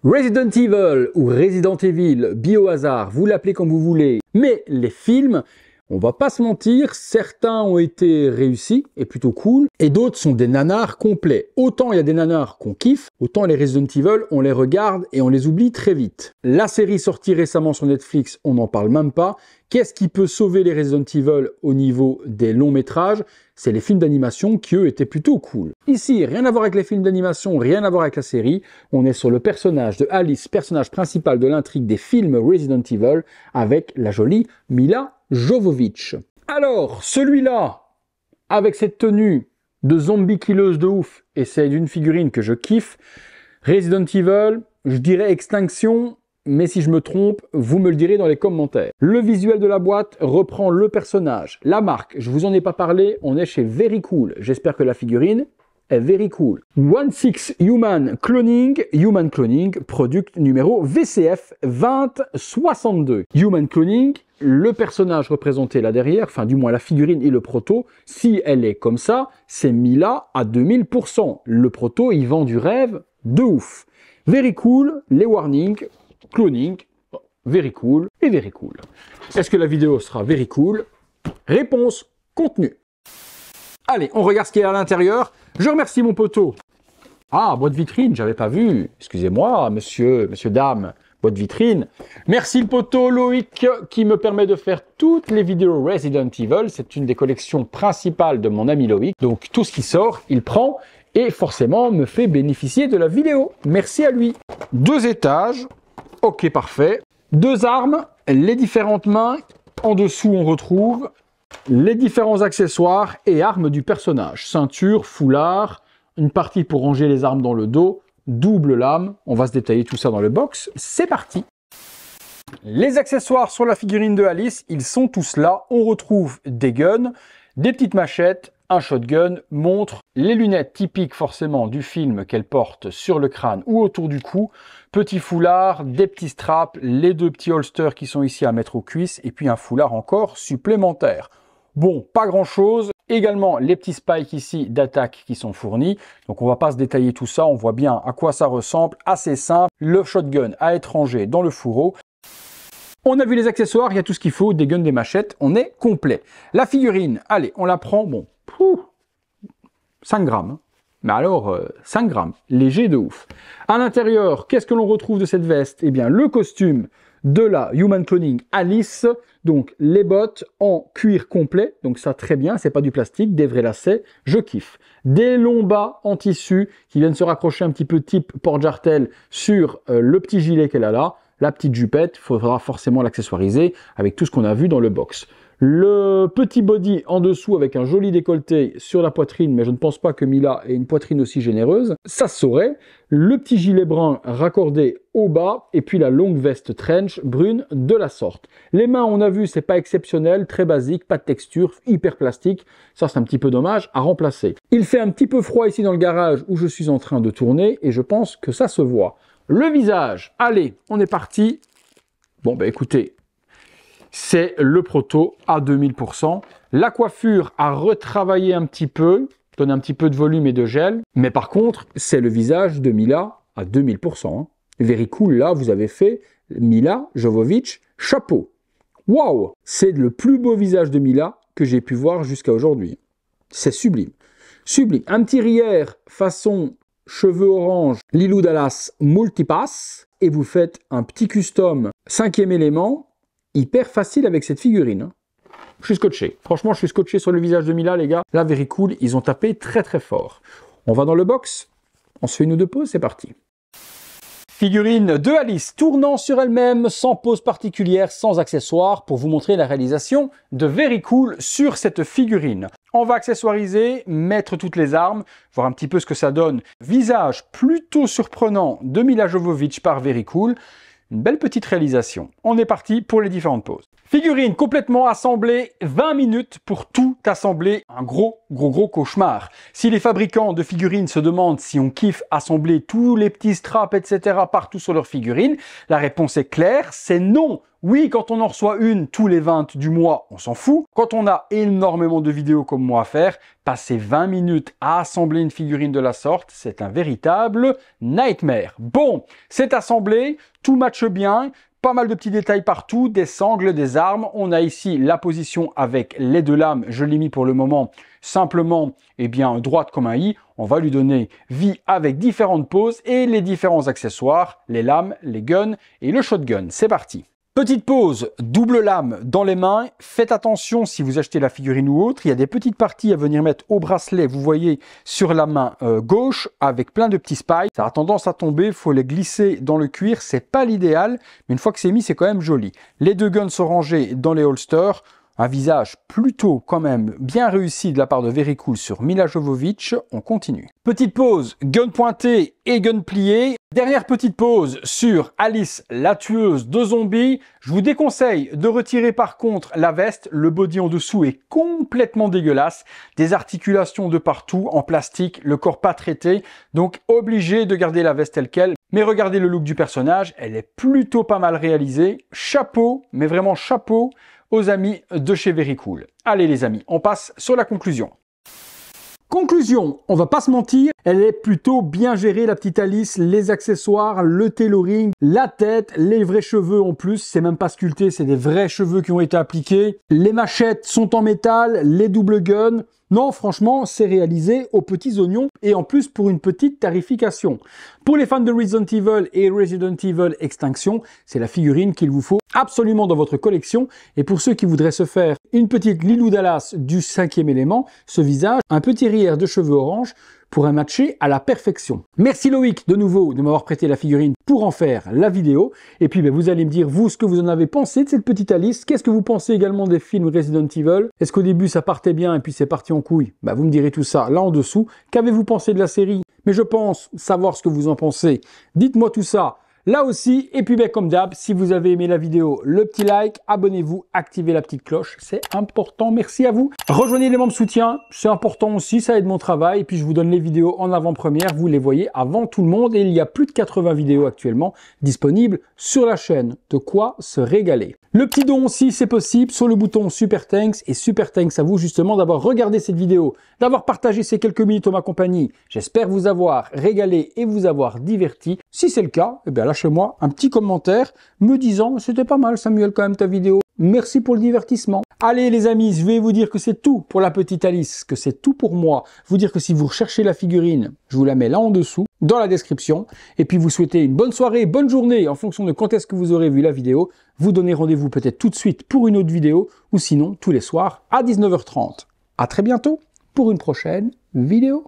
Resident Evil ou Resident Evil, Biohazard, vous l'appelez comme vous voulez, mais les films, on va pas se mentir, certains ont été réussis et plutôt cool, et d'autres sont des nanars complets. Autant il y a des nanars qu'on kiffe, autant les Resident Evil, on les regarde et on les oublie très vite. La série sortie récemment sur Netflix, on n'en parle même pas. Qu'est-ce qui peut sauver les Resident Evil au niveau des longs métrages? C'est les films d'animation qui, eux, étaient plutôt cool. Ici, rien à voir avec les films d'animation, rien à voir avec la série. On est sur le personnage de Alice, personnage principal de l'intrigue des films Resident Evil, avec la jolie Mila Jovovich. Alors, celui-là, avec cette tenue de zombie killeuse de ouf, et c'est d'une figurine que je kiffe, Resident Evil, je dirais extinction, mais si je me trompe, vous me le direz dans les commentaires. Le visuel de la boîte reprend le personnage. La marque, je vous en ai pas parlé, on est chez Very Cool. J'espère que la figurine est very cool. 16 Human Cloning, product numéro VCF 2062. Human Cloning, le personnage représenté là derrière, enfin du moins la figurine et le proto, si elle est comme ça, c'est Mila à 2000%. Le proto, il vend du rêve de ouf. Very cool, les warnings, cloning, very cool et very cool. Est-ce que la vidéo sera very cool? Réponse, contenu. Allez, on regarde ce qu'il y a à l'intérieur. Je remercie mon poteau. Ah, boîte vitrine, j'avais pas vu. Excusez-moi, monsieur, dame, boîte vitrine. Merci le poteau Loïc qui me permet de faire toutes les vidéos Resident Evil. C'est une des collections principales de mon ami Loïc. Donc tout ce qui sort, il prend et forcément me fait bénéficier de la vidéo. Merci à lui. 2 étages. Ok, parfait. 2 armes, les différentes mains. En dessous, on retrouve les différents accessoires et armes du personnage. Ceinture, foulard, une partie pour ranger les armes dans le dos, double lame. On va se détailler tout ça dans le box. C'est parti. Les accessoires sur la figurine de Alice, ils sont tous là. On retrouve des guns, des petites machettes, un shotgun, montre, les lunettes typiques forcément du film qu'elle porte sur le crâne ou autour du cou, petit foulard, des petits straps, les 2 petits holsters qui sont ici à mettre aux cuisses et puis un foulard encore supplémentaire. Bon, pas grand chose. Également les petits spikes ici d'attaque qui sont fournis. Donc on va pas se détailler tout ça, on voit bien à quoi ça ressemble, assez simple. Le shotgun à être rangé dans le fourreau. On a vu les accessoires, il y a tout ce qu'il faut, des guns, des machettes, on est complet. La figurine, allez, on la prend, bon, 5 grammes. Hein. Mais alors, 5 grammes, léger de ouf. À l'intérieur, qu'est-ce que l'on retrouve de cette veste? Eh bien, le costume de la Human Cloning Alice, donc les bottes en cuir complet, donc ça très bien, c'est pas du plastique, des vrais lacets, je kiffe. Des longs bas en tissu qui viennent se raccrocher un petit peu type porte-jartel sur le petit gilet qu'elle a là. La petite jupette, il faudra forcément l'accessoiriser avec tout ce qu'on a vu dans le box. Le petit body en dessous avec un joli décolleté sur la poitrine, mais je ne pense pas que Mila ait une poitrine aussi généreuse. Ça se saurait. Le petit gilet brun raccordé au bas et puis la longue veste trench brune de la sorte. Les mains, on a vu, c'est pas exceptionnel, très basique, pas de texture, hyper plastique. Ça, c'est un petit peu dommage à remplacer. Il fait un petit peu froid ici dans le garage où je suis en train de tourner et je pense que ça se voit. Le visage, allez, on est parti. Bon, ben écoutez, c'est le proto à 2000%. La coiffure a retravaillé un petit peu, donne un petit peu de volume et de gel. Mais par contre, c'est le visage de Mila à 2000%. Hein. Very cool, là, vous avez fait Mila Jovovich, chapeau. Waouh! C'est le plus beau visage de Mila que j'ai pu voir jusqu'à aujourd'hui. C'est sublime. Sublime. Un petit rierre façon cheveux orange, Lilou Dallas Multipass. Et vous faites un petit custom 5e élément. Hyper facile avec cette figurine. Hein. Je suis scotché. Franchement, je suis scotché sur le visage de Mila, les gars. Là, very cool. Ils ont tapé très très fort. On va dans le box. On se fait une ou 2 pauses. C'est parti. Figurine de Alice tournant sur elle-même, sans pose particulière, sans accessoires, pour vous montrer la réalisation de very cool sur cette figurine. On va accessoiriser, mettre toutes les armes, voir un petit peu ce que ça donne. Visage plutôt surprenant de Mila Jovovich par very cool. Une belle petite réalisation. On est parti pour les différentes poses. Figurine complètement assemblée, 20 minutes pour tout assembler. Un gros cauchemar. Si les fabricants de figurines se demandent si on kiffe assembler tous les petits straps, etc. partout sur leurs figurines, la réponse est claire, c'est non. Oui, quand on en reçoit une tous les 20 du mois, on s'en fout. Quand on a énormément de vidéos comme moi à faire, passer 20 minutes à assembler une figurine de la sorte, c'est un véritable nightmare. Bon, c'est assemblé, tout matche bien. Pas mal de petits détails partout, des sangles, des armes. On a ici la position avec les deux lames. Je l'ai mis pour le moment simplement droite comme un i. On va lui donner vie avec différentes poses et les différents accessoires, les lames, les guns et le shotgun. C'est parti. Petite pose, double lame dans les mains. Faites attention si vous achetez la figurine ou autre. Il y a des petites parties à venir mettre au bracelet, vous voyez, sur la main gauche avec plein de petits spikes. Ça a tendance à tomber, il faut les glisser dans le cuir. C'est pas l'idéal, mais une fois que c'est mis, c'est quand même joli. Les deux guns sont rangés dans les holsters. Un visage plutôt quand même bien réussi de la part de Very Cool sur Milla Jovovich. On continue. Petite pause, gun pointé et gun plié. Dernière petite pause sur Alice, la tueuse de zombies. Je vous déconseille de retirer par contre la veste. Le body en dessous est complètement dégueulasse. Des articulations de partout en plastique, le corps pas traité. Donc obligé de garder la veste telle quelle. Mais regardez le look du personnage, elle est plutôt pas mal réalisée. Chapeau, mais vraiment chapeau aux amis de chez Very Cool. Allez les amis, on passe sur la conclusion. Conclusion, on va pas se mentir, elle est plutôt bien gérée la petite Alice, les accessoires, le tailoring, la tête, les vrais cheveux en plus, c'est même pas sculpté, c'est des vrais cheveux qui ont été appliqués. Les machettes sont en métal, les double guns. Non, franchement, c'est réalisé aux petits oignons et en plus pour une petite tarification. Pour les fans de Resident Evil et Resident Evil Extinction, c'est la figurine qu'il vous faut absolument dans votre collection. Et pour ceux qui voudraient se faire une petite Lilou Dallas du 5e élément, ce visage, un petit rire de cheveux orange, pourrait matcher à la perfection. Merci Loïc de nouveau de m'avoir prêté la figurine pour en faire la vidéo. Et puis vous allez me dire vous ce que vous en avez pensé de cette petite Alice. Qu'est-ce que vous pensez également des films Resident Evil? Est-ce qu'au début ça partait bien et puis c'est parti en couille? Vous me direz tout ça là en dessous. Qu'avez-vous pensé de la série? Mais je pense savoir ce que vous en pensez. Dites-moi tout ça là aussi. Et puis comme d'hab, si vous avez aimé la vidéo, le petit like, abonnez-vous, activez la petite cloche, c'est important, merci à vous. Rejoignez les membres soutien, c'est important aussi, ça aide mon travail. Et puis je vous donne les vidéos en avant-première, vous les voyez avant tout le monde. Et il y a plus de 80 vidéos actuellement disponibles sur la chaîne. De quoi se régaler. Le petit don aussi, c'est possible, sur le bouton Super Thanks. Et Super Thanks à vous justement d'avoir regardé cette vidéo, d'avoir partagé ces quelques minutes en ma compagnie. J'espère vous avoir régalé et vous avoir diverti. Si c'est le cas, lâchez-moi un petit commentaire me disant « C'était pas mal Samuel quand même ta vidéo, merci pour le divertissement ». Allez les amis, je vais vous dire que c'est tout pour la petite Alice, que c'est tout pour moi. Vous dire que si vous recherchez la figurine, je vous la mets là en dessous, dans la description. Et puis vous souhaitez une bonne soirée, bonne journée en fonction de quand est-ce que vous aurez vu la vidéo. Vous donnez rendez-vous peut-être tout de suite pour une autre vidéo ou sinon tous les soirs à 19h30. À très bientôt pour une prochaine vidéo.